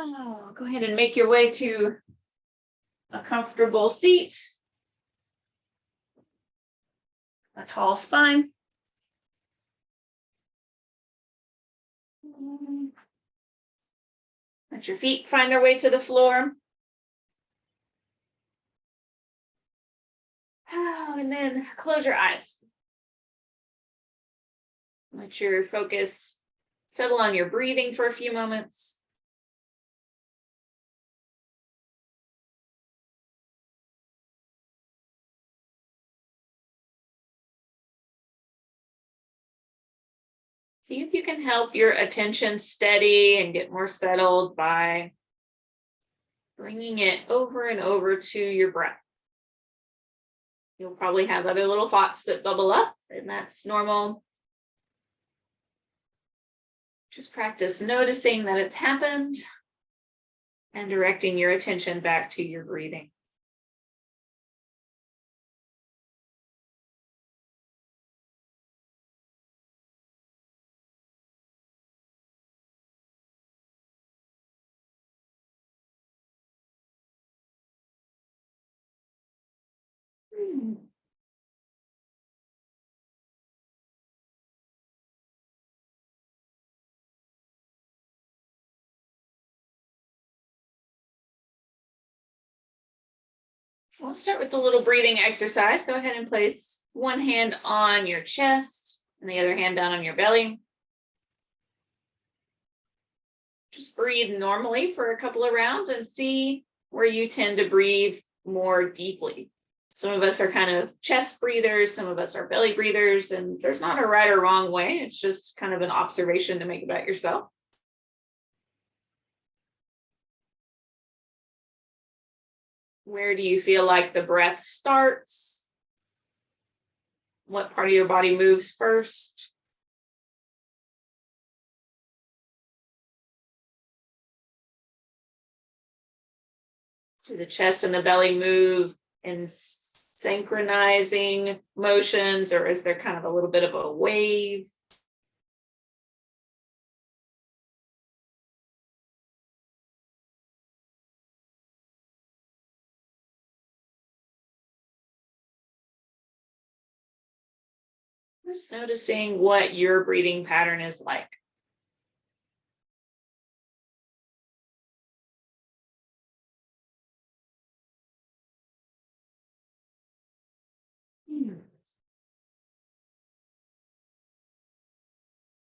Oh, go ahead and make your way to a comfortable seat. A tall spine. Let your feet find their way to the floor. Oh, and then close your eyes. Let your focus settle on your breathing for a few moments. See if you can help your attention steady and get more settled by bringing it over and over to your breath. You'll probably have other little thoughts that bubble up, and that's normal. Just practice noticing that it's happened and directing your attention back to your breathing. We'll start with the little breathing exercise. Go ahead and place one hand on your chest and the other hand down on your belly. Just breathe normally for a couple of rounds and see where you tend to breathe more deeply. Some of us are kind of chest breathers, some of us are belly breathers, and there's not a right or wrong way. It's just kind of an observation to make about yourself. Where do you feel like the breath starts? What part of your body moves first? Do the chest and the belly move in synchronizing motions, or is there kind of a little bit of a wave? Just noticing what your breathing pattern is like.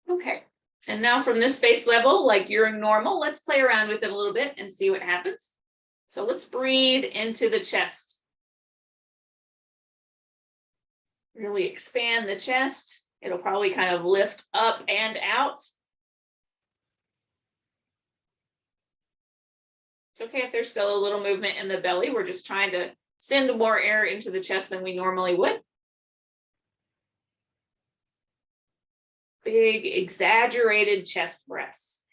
Okay, and now from this base level, like you're normal, let's play around with it a little bit and see what happens. So let's breathe into the chest. Really expand the chest. It'll probably kind of lift up and out. It's okay if there's still a little movement in the belly. We're just trying to send more air into the chest than we normally would. Big, exaggerated chest breaths.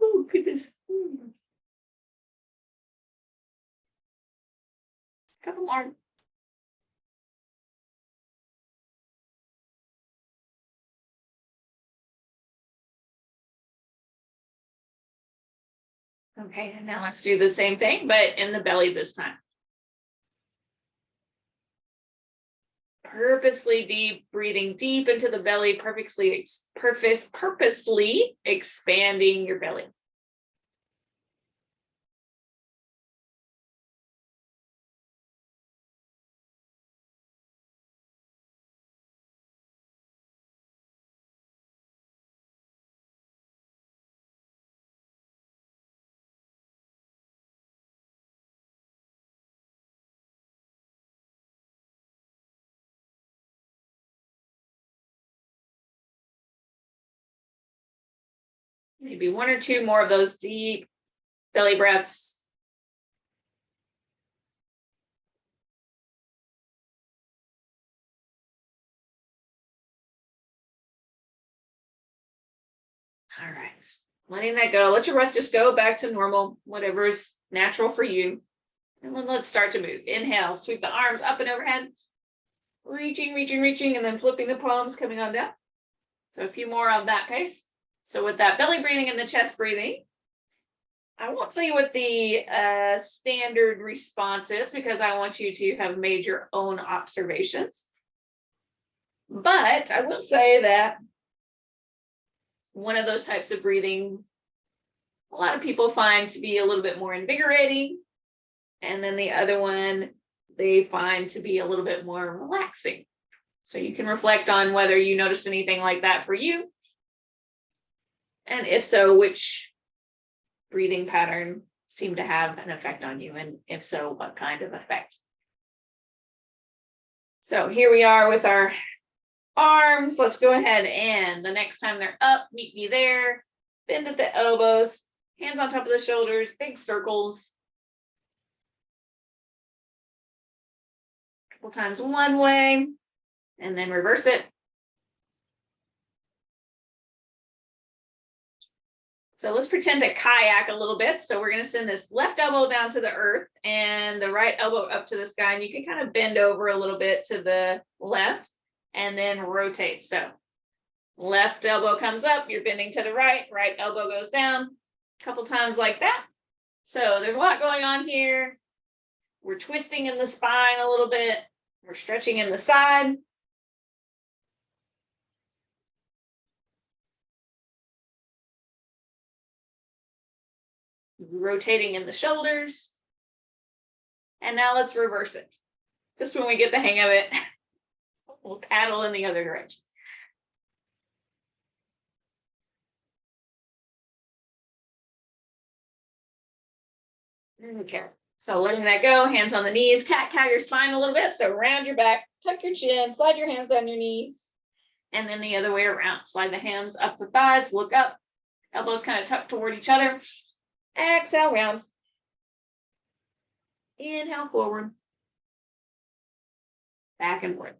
Oh, goodness. Couple more. Okay, and now let's do the same thing, but in the belly this time. Purposely deep, breathing deep into the belly, purposely expanding your belly. Maybe one or two more of those deep belly breaths. All right, letting that go. Let your breath just go back to normal, whatever's natural for you. And then let's start to move. Inhale, sweep the arms up and overhead. Reaching, reaching, reaching, and then flipping the palms, coming on down. So a few more on that pace. So with that belly breathing and the chest breathing, I won't tell you what the standard response is because I want you to have made your own observations. But I will say that one of those types of breathing, a lot of people find to be a little bit more invigorating. And then the other one, they find to be a little bit more relaxing. So you can reflect on whether you noticed anything like that for you. And if so, which breathing pattern seemed to have an effect on you? And if so, what kind of effect? So here we are with our arms. Let's go ahead and the next time they're up, meet me there. Bend at the elbows, hands on top of the shoulders, big circles. A couple times one way, and then reverse it. So let's pretend to kayak a little bit. So we're going to send this left elbow down to the earth and the right elbow up to the sky. And you can kind of bend over a little bit to the left and then rotate. So left elbow comes up, you're bending to the right, right elbow goes down a couple times like that. So there's a lot going on here. We're twisting in the spine a little bit. We're stretching in the side. Rotating in the shoulders. And now let's reverse it. Just when we get the hang of it, we'll paddle in the other direction. Okay, so letting that go, hands on the knees, cat-cow your spine a little bit. So round your back, tuck your chin, slide your hands down your knees. And then the other way around, slide the hands up the thighs, look up, elbows kind of tucked toward each other. Exhale, rounds. Inhale, forward. Back and forth.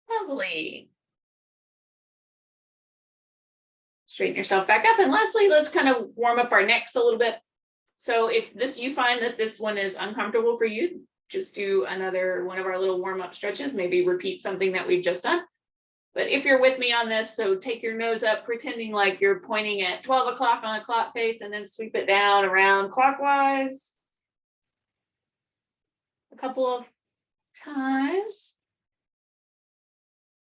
Lovely. Straighten yourself back up. And lastly, let's kind of warm up our necks a little bit. So if you find that this one is uncomfortable for you, just do another one of our little warm-up stretches, maybe repeat something that we've just done. But if you're with me on this, so take your nose up, pretending like you're pointing at 12 o'clock on a clock face, and then sweep it down around clockwise. A couple of times.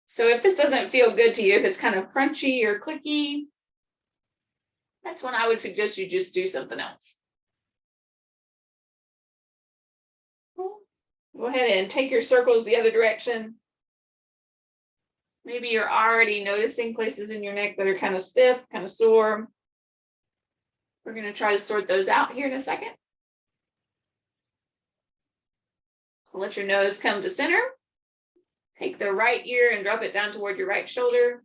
So if this doesn't feel good to you, if it's kind of crunchy or clicky, that's when I would suggest you just do something else. Go ahead and take your circles the other direction. Maybe you're already noticing places in your neck that are kind of stiff, kind of sore. We're going to try to sort those out here in a second. So let your nose come to center. Take the right ear and drop it down toward your right shoulder.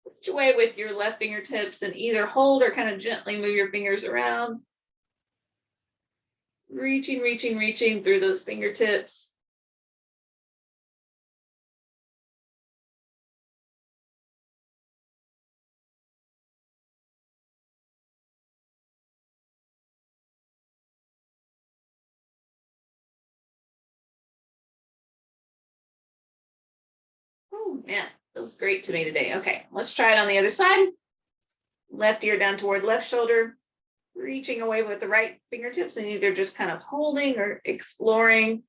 Reach away with your left fingertips and either hold or kind of gently move your fingers around. Reaching, reaching, reaching through those fingertips. Oh man, feels great to me today. Okay, let's try it on the other side. Left ear down toward left shoulder. Reaching away with the right fingertips and either just kind of holding or exploring.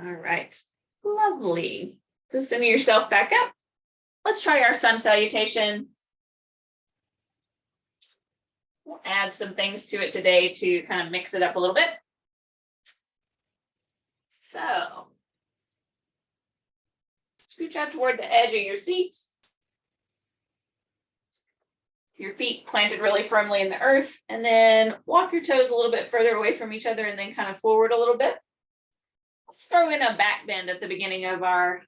All right, lovely. So send yourself back up. Let's try our sun salutation. We'll add some things to it today to kind of mix it up a little bit. So Scooch out toward the edge of your seat. Your feet planted really firmly in the earth, and then walk your toes a little bit further away from each other and then kind of forward a little bit. Let's throw in a back bend at the beginning of our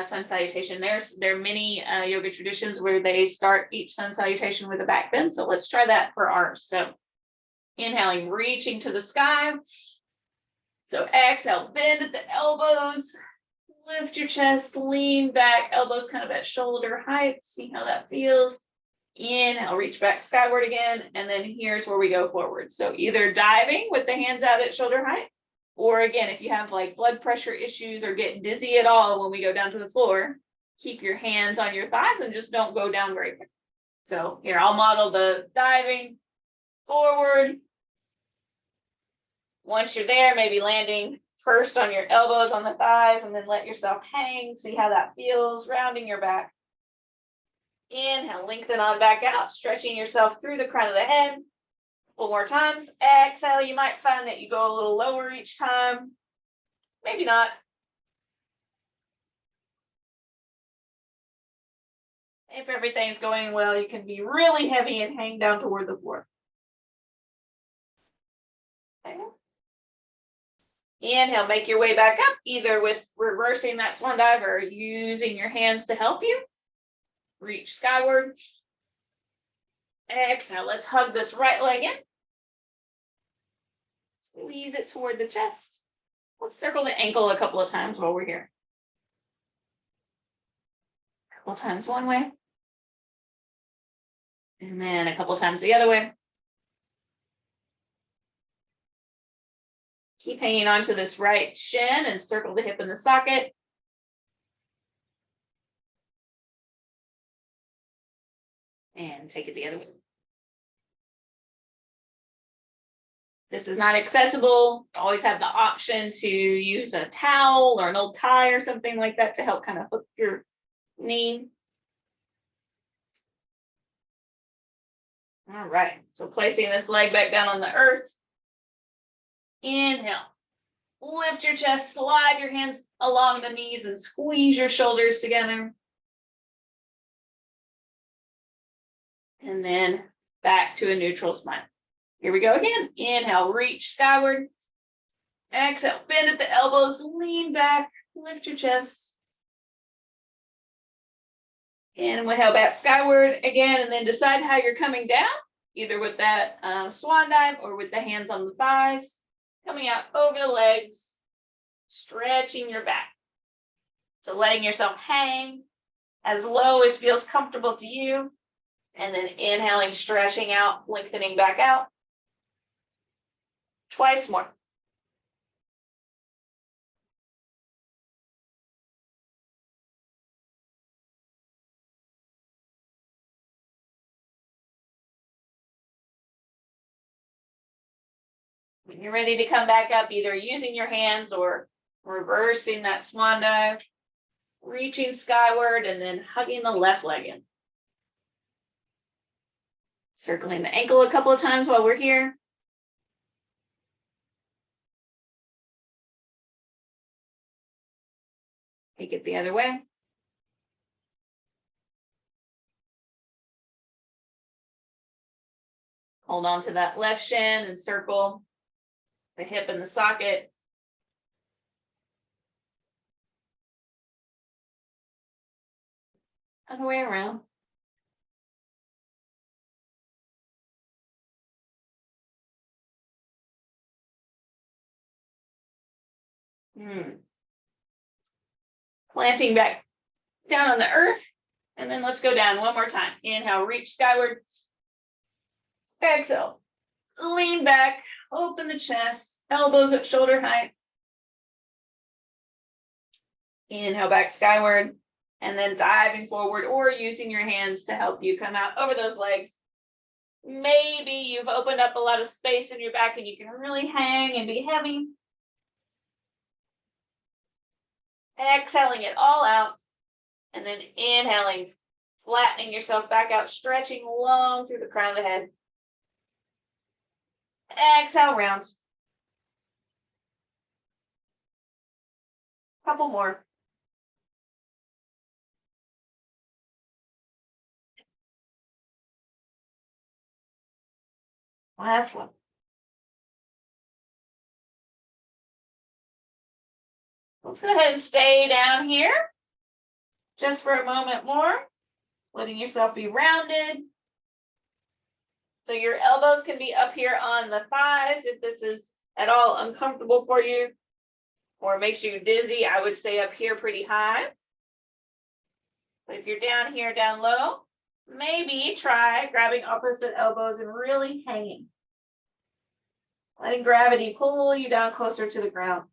sun salutation. There are many yoga traditions where they start each sun salutation with a back bend. So let's try that for ours. So inhaling, reaching to the sky. So exhale, bend at the elbows, lift your chest, lean back, elbows kind of at shoulder height. See how that feels. Inhale, reach back skyward again. And then here's where we go forward. So either diving with the hands out at shoulder height, or again, if you have like blood pressure issues or get dizzy at all when we go down to the floor, keep your hands on your thighs and just don't go down very quick. So here, I'll model the diving forward. Once you're there, maybe landing first on your elbows on the thighs and then let yourself hang. See how that feels, rounding your back. Inhale, lengthen on back out, stretching yourself through the crown of the head. Couple more times. Exhale, you might find that you go a little lower each time. Maybe not. If everything's going well, you can be really heavy and hang down toward the floor. Okay. Inhale, make your way back up, either with reversing that swan dive or using your hands to help you. Reach skyward. Exhale, let's hug this right leg in. Squeeze it toward the chest. Let's circle the ankle a couple of times while we're here. A couple times one way. And then a couple times the other way. Keep hanging on to this right shin and circle the hip in the socket. And take it the other way. This is not accessible. Always have the option to use a towel or an old tie or something like that to help kind of hook your knee. All right, so placing this leg back down on the earth. Inhale, lift your chest, slide your hands along the knees and squeeze your shoulders together. And then back to a neutral spine. Here we go again. Inhale, reach skyward. Exhale, bend at the elbows, lean back, lift your chest. And inhale back skyward again, and then decide how you're coming down, either with that swan dive or with the hands on the thighs. Coming out over the legs, stretching your back. So letting yourself hang as low as feels comfortable to you. And then inhaling, stretching out, lengthening back out. Twice more. When you're ready to come back up, either using your hands or reversing that swan dive, reaching skyward and then hugging the left leg in. Circling the ankle a couple of times while we're here. Take it the other way. Hold on to that left shin and circle the hip in the socket. Other way around. Planting back down on the earth. And then let's go down one more time. Inhale, reach skyward. Exhale, lean back, open the chest, elbows at shoulder height. Inhale back skyward, and then diving forward or using your hands to help you come out over those legs. Maybe you've opened up a lot of space in your back and you can really hang and be heavy. Exhaling it all out, and then inhaling, flattening yourself back out, stretching long through the crown of the head. Exhale, rounds. Couple more. Last one. Let's go ahead and stay down here just for a moment more, letting yourself be rounded. So your elbows can be up here on the thighs if this is at all uncomfortable for you or makes you dizzy. I would stay up here pretty high. But if you're down here, down low, maybe try grabbing opposite elbows and really hanging. Letting gravity pull you down closer to the ground.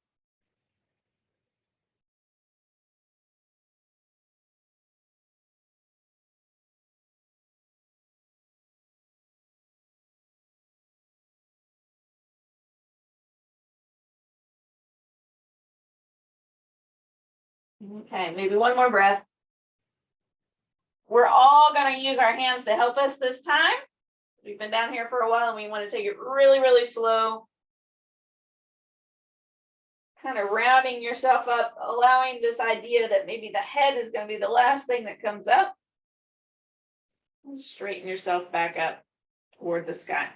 Okay, maybe one more breath. We're all going to use our hands to help us this time. We've been down here for a while and we want to take it really, really slow. Kind of rounding yourself up, allowing this idea that maybe the head is going to be the last thing that comes up. And straighten yourself back up toward the sky.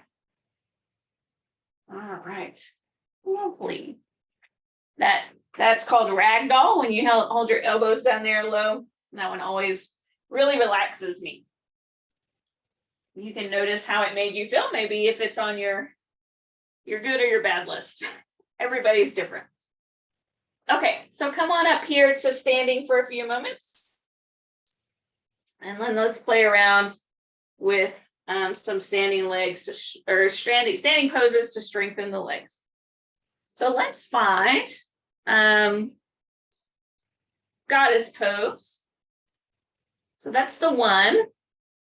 All right, lovely. That's called ragdoll when you hold your elbows down there low. That one always really relaxes me. You can notice how it made you feel, maybe if it's on your good or your bad list. Everybody's different. Okay, so come on up here to standing for a few moments. And then let's play around with some standing legs or standing poses to strengthen the legs. So let's find goddess pose. So that's the one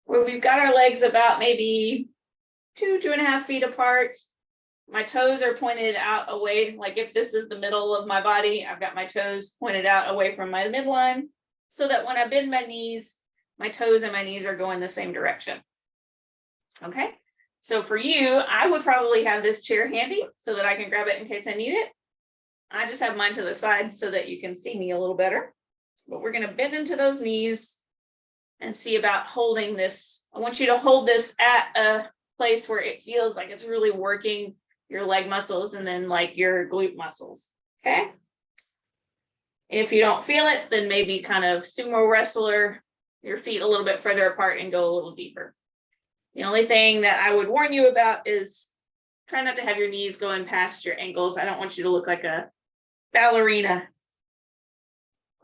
where we've got our legs about maybe 2.5 feet apart. My toes are pointed out away. Like if this is the middle of my body, I've got my toes pointed out away from my midline so that when I bend my knees, my toes and my knees are going the same direction. Okay. So for you, I would probably have this chair handy so that I can grab it in case I need it. I just have mine to the side so that you can see me a little better. But we're going to bend into those knees and see about holding this. I want you to hold this at a place where it feels like it's really working your leg muscles and then like your glute muscles. Okay. If you don't feel it, then maybe kind of sumo wrestler, your feet a little bit further apart and go a little deeper. The only thing that I would warn you about is try not to have your knees going past your ankles. I don't want you to look like a ballerina.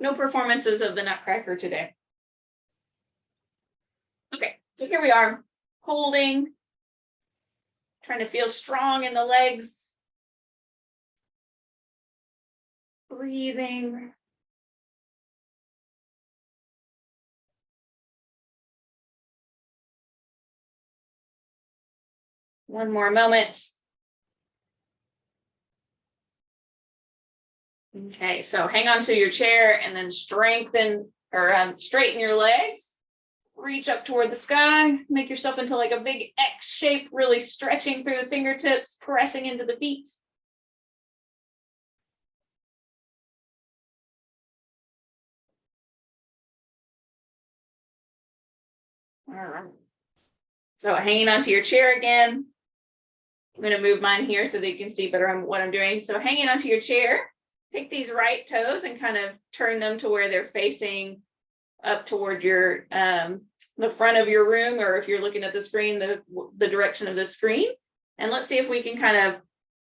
No performances of the Nutcracker today. Okay, so here we are, holding, trying to feel strong in the legs. Breathing. One more moment. Okay, so hang on to your chair and then straighten your legs. Reach up toward the sky, make yourself into like a big X shape, really stretching through the fingertips, pressing into the feet. All right. So hanging onto your chair again. I'm going to move mine here so that you can see better what I'm doing. So hanging onto your chair, take these right toes and kind of turn them to where they're facing up toward your the front of your room, or if you're looking at the screen, the direction of the screen. And let's see if we can kind of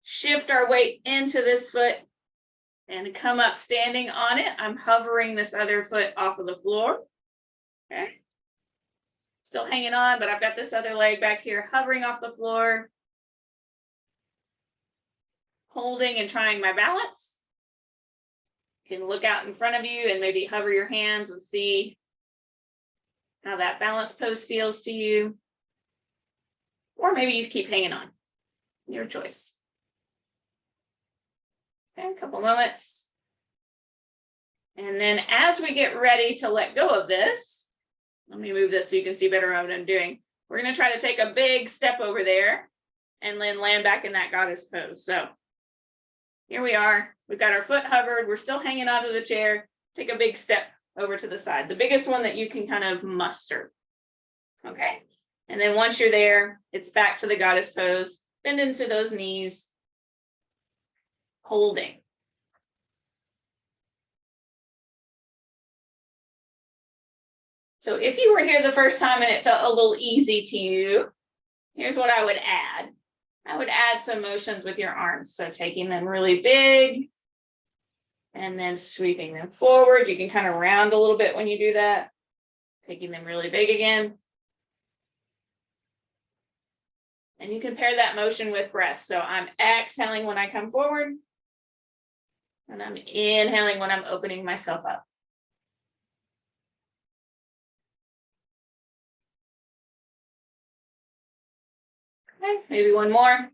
shift our weight into this foot and come up standing on it. I'm hovering this other foot off of the floor. Okay. Still hanging on, but I've got this other leg back here hovering off the floor. Holding and trying my balance. You can look out in front of you and maybe hover your hands and see how that balance pose feels to you. Or maybe you keep hanging on. Your choice. Okay, a couple moments. And then as we get ready to let go of this, let me move this so you can see better what I'm doing. We're going to try to take a big step over there and then land back in that goddess pose. So here we are. We've got our foot hovered. We're still hanging onto the chair. Take a big step over to the side, the biggest one that you can kind of muster. Okay. And then once you're there, it's back to the goddess pose. Bend into those knees, holding. So if you were here the first time and it felt a little easy to you, here's what I would add. I would add some motions with your arms. So taking them really big and then sweeping them forward. You can kind of round a little bit when you do that. Taking them really big again. And you can pair that motion with breath. So I'm exhaling when I come forward. And I'm inhaling when I'm opening myself up. Okay, maybe one more.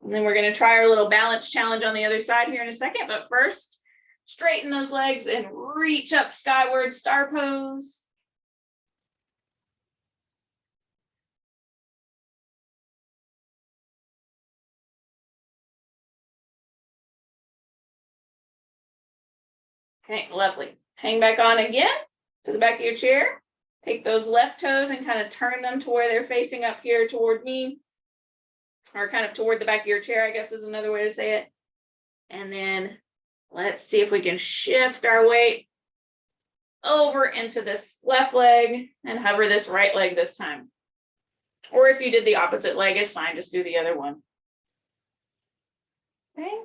And then we're going to try our little balance challenge on the other side here in a second. But first, straighten those legs and reach up skyward, star pose. Okay, lovely. Hang back on again to the back of your chair. Take those left toes and kind of turn them to where they're facing up here toward me. Or kind of toward the back of your chair, I guess is another way to say it. And then let's see if we can shift our weight over into this left leg and hover this right leg this time. Or if you did the opposite leg, it's fine. Just do the other one. Okay.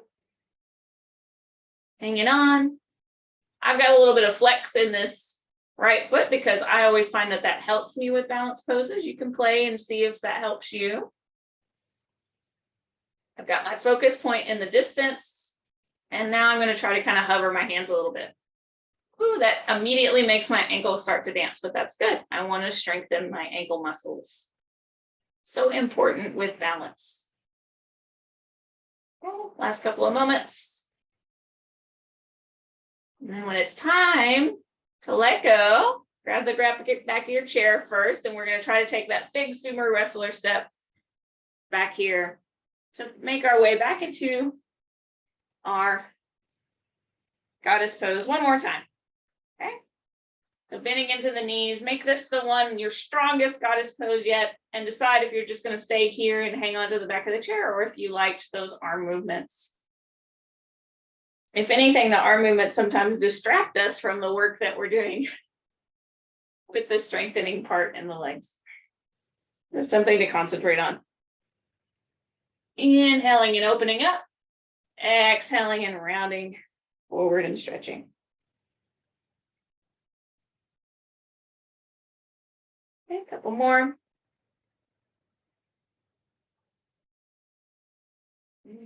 Hanging on. I've got a little bit of flex in this right foot because I always find that that helps me with balance poses. You can play and see if that helps you. I've got my focus point in the distance. And now I'm going to try to kind of hover my hands a little bit. Ooh, that immediately makes my ankles start to dance, but that's good. I want to strengthen my ankle muscles. So important with balance. Okay, last couple of moments. And then when it's time to let go, grab the back of your chair first, and we're going to try to take that big sumo wrestler step back here to make our way back into our goddess pose one more time. Okay. So bending into the knees, make this the one, your strongest goddess pose yet, and decide if you're just going to stay here and hang on to the back of the chair or if you liked those arm movements. If anything, the arm movements sometimes distract us from the work that we're doing with the strengthening part in the legs. There's something to concentrate on. Inhaling and opening up. Exhaling and rounding forward and stretching. Okay, a couple more.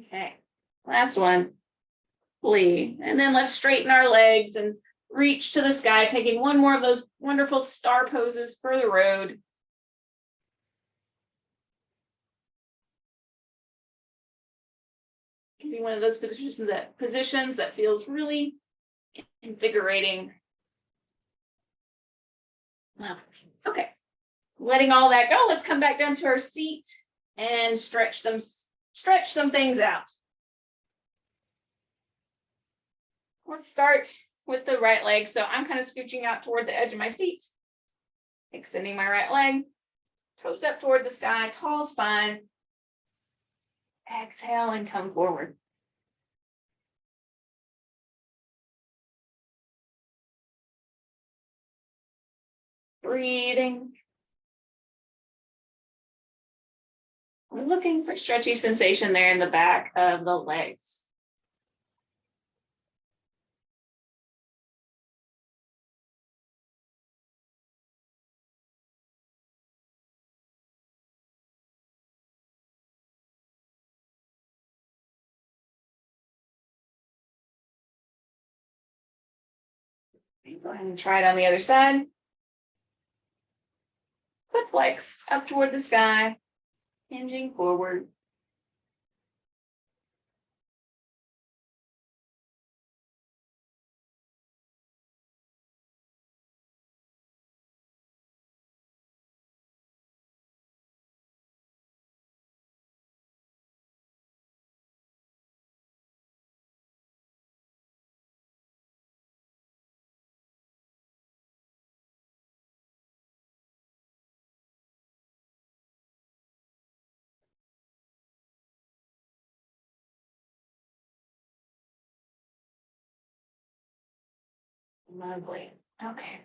Okay, last one. Flee. And then let's straighten our legs and reach to the sky, taking one more of those wonderful star poses for the road. Can be one of those positions that feels really invigorating. Wow. Okay. Letting all that go, let's come back down to our seat and stretch some things out. Let's start with the right leg. So I'm kind of scooching out toward the edge of my seat, extending my right leg, toes up toward the sky, tall spine. Exhale and come forward. Breathing. We're looking for stretchy sensation there in the back of the legs. Go ahead and try it on the other side. Foot flex up toward the sky, hinging forward. Lovely. Okay.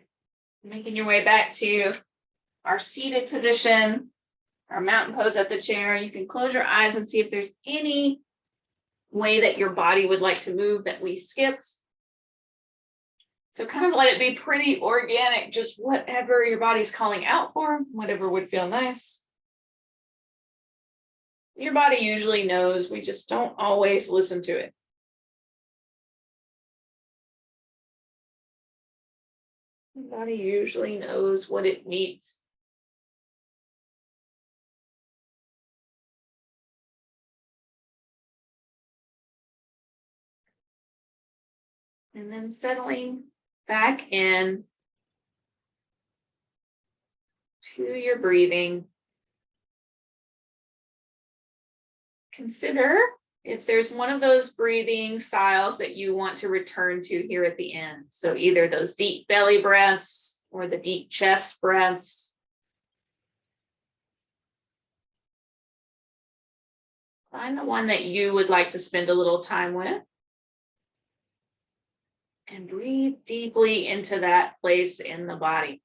Making your way back to our seated position, our mountain pose at the chair. You can close your eyes and see if there's any way that your body would like to move that we skipped. So kind of let it be pretty organic, just whatever your body's calling out for, whatever would feel nice. Your body usually knows, we just don't always listen to it. Your body usually knows what it needs. And then settling back in to your breathing. Consider if there's one of those breathing styles that you want to return to here at the end. So either those deep belly breaths or the deep chest breaths. Find the one that you would like to spend a little time with. And breathe deeply into that place in the body.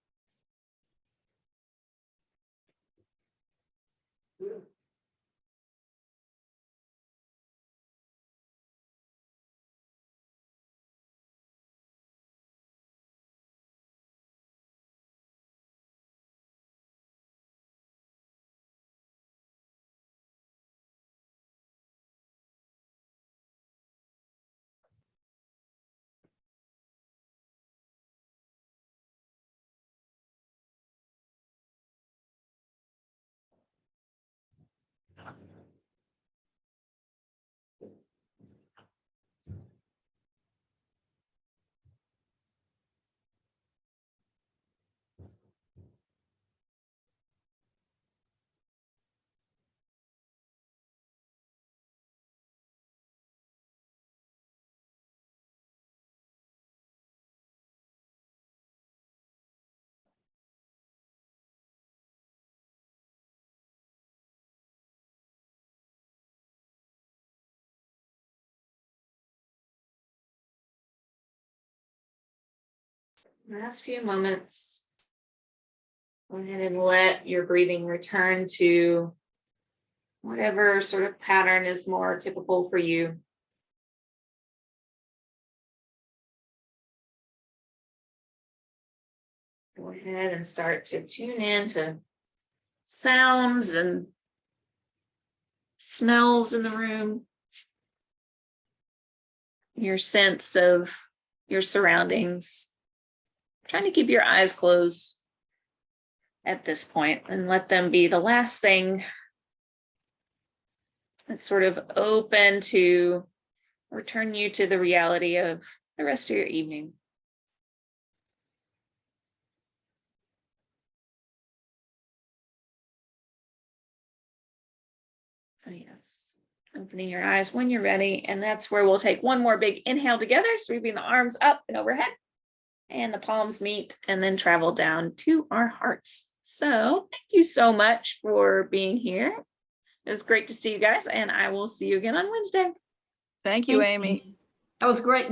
Last few moments. Go ahead and let your breathing return to whatever sort of pattern is more typical for you. Go ahead and start to tune in to sounds and smells in the room. Your sense of your surroundings. Trying to keep your eyes closed at this point and let them be the last thing that's sort of open to return you to the reality of the rest of your evening. So yes, opening your eyes when you're ready. And that's where we'll take one more big inhale together, sweeping the arms up and overhead. And the palms meet and then travel down to our hearts. So thank you so much for being here. It was great to see you guys, and I will see you again on Wednesday. Thank you, Amy. That was great.